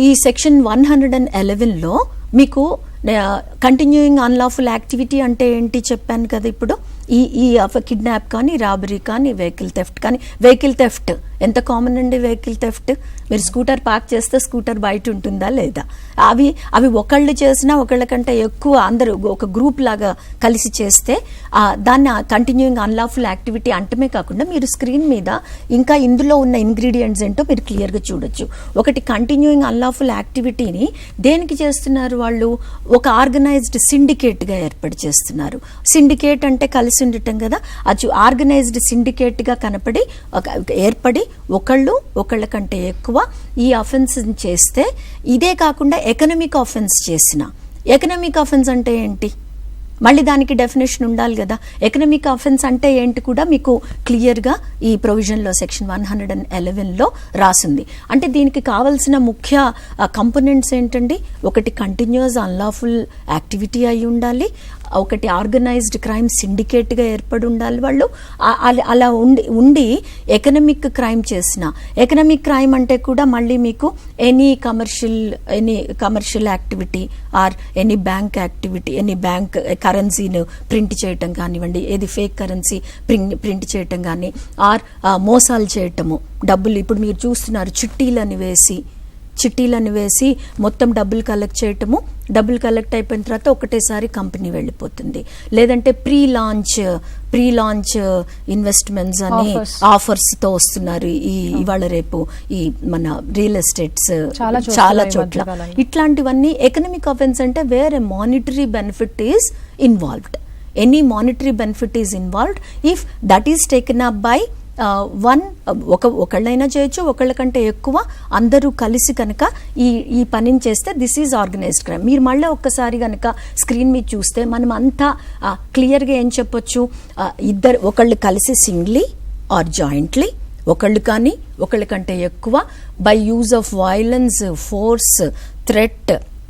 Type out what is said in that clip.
ఈ సెక్షన్ 111లో మీకు continuing unlawful activity అంటే ఏంటి చెప్పాను కదా ఇప్పుడు. ఈ కిడ్నాప్ కానీ, రాబరీ కానీ, వెహికల్ థెఫ్ట్ కానీ. వెహికల్ థెఫ్ట్ ఎంత కామన్ అండి. వెహికల్ థెఫ్ట్ మీరు స్కూటర్ పార్క్ చేస్తే స్కూటర్ బయట ఉంటుందా లేదా? అవి ఒకళ్ళు చేసినా ఒకళ్ళకంటే ఎక్కువ అందరూ ఒక గ్రూప్ లాగా కలిసి చేస్తే దాన్ని కంటిన్యూయింగ్ అన్లాఫుల్ యాక్టివిటీ అంటమే కాకుండా మీరు స్క్రీన్ మీద ఇంకా ఇందులో ఉన్న ఇంగ్రీడియంట్స్ ఏంటో మీరు క్లియర్గా చూడొచ్చు. ఒకటి, కంటిన్యూయింగ్ అన్లాఫుల్ యాక్టివిటీని దేనికి చేస్తున్నారు వాళ్ళు? ఒక ఆర్గనైజ్డ్ సిండికేట్గా ఏర్పాటు చేస్తున్నారు. సిండికేట్ అంటే కలిసి ఉండటం కదా. అది ఆర్గనైజ్డ్ సిండికేట్గా కనపడి ఏర్పడి ఒకళ్ళ కంటే ఎక్కువ ఈ అఫెన్స్ చేస్తే, ఇదే కాకుండా ఎకనామిక్ అఫెన్స్ చేసిన. ఎకనామిక్ అఫెన్స్ అంటే ఏంటి? మళ్ళీ దానికి డెఫినేషన్ ఉండాలి కదా. ఎకనామిక్ అఫెన్స్ అంటే ఏంటి కూడా మీకు క్లియర్గా ఈ ప్రొవిజన్లో సెక్షన్ 111లో రాసింది. అంటే దీనికి కావాల్సిన ముఖ్య కంపోనెంట్స్ ఏంటండి? ఒకటి, కంటిన్యూస్ అన్లాఫుల్ యాక్టివిటీ అయి ఉండాలి. ఒకటి, ఆర్గనైజ్డ్ క్రైమ్ సిండికేట్గా ఏర్పడి ఉండాలి వాళ్ళు. అలా ఉండి ఎకనామిక్ క్రైమ్ చేసిన. ఎకనామిక్ క్రైమ్ అంటే కూడా మళ్ళీ మీకు any commercial activity or any bank activity, any bank కరెన్సీని ప్రింట్ చేయటం కానివ్వండి, ఏది ఫేక్ కరెన్సీ ప్రింట్ చేయటం కానీ, ఆర్ మోసాలు చేయటము. డబ్బులు ఇప్పుడు మీరు చూస్తున్నారు, చిట్టీలని వేసి మొత్తం డబ్బులు కలెక్ట్ చేయటము. డబ్బులు కలెక్ట్ అయిపోయిన తర్వాత ఒకటేసారి కంపెనీ వెళ్ళిపోతుంది. లేదంటే ప్రీ లాంచ్ ఇన్వెస్ట్మెంట్స్ అని ఆఫర్స్తో వస్తున్నారు ఇవాళ రేపు ఈ మన రియల్ ఎస్టేట్స్ చాలా చోట్ల. ఇట్లాంటివన్నీ ఎకనామిక్ అఫెన్స్ అంటే where a monetary benefit is involved. Any monetary benefit is involved if that is taken up by ఒకళ్ళైనా చేయొచ్చు, ఒకళ్ళ కంటే ఎక్కువ అందరూ కలిసి కనుక ఈ పనిని చేస్తే దిస్ ఈజ్ ఆర్గనైజ్డ్ క్రైమ్. మీరు మళ్ళీ ఒక్కసారి కనుక స్క్రీన్ మీద చూస్తే మనం అంతా క్లియర్గా ఏం చెప్పొచ్చు? ఒకళ్ళు కలిసి సింగ్లీ ఆర్ జాయింట్లీ, ఒకళ్ళు కానీ ఒకళ్ళ కంటే ఎక్కువ by use of violence, force, threat,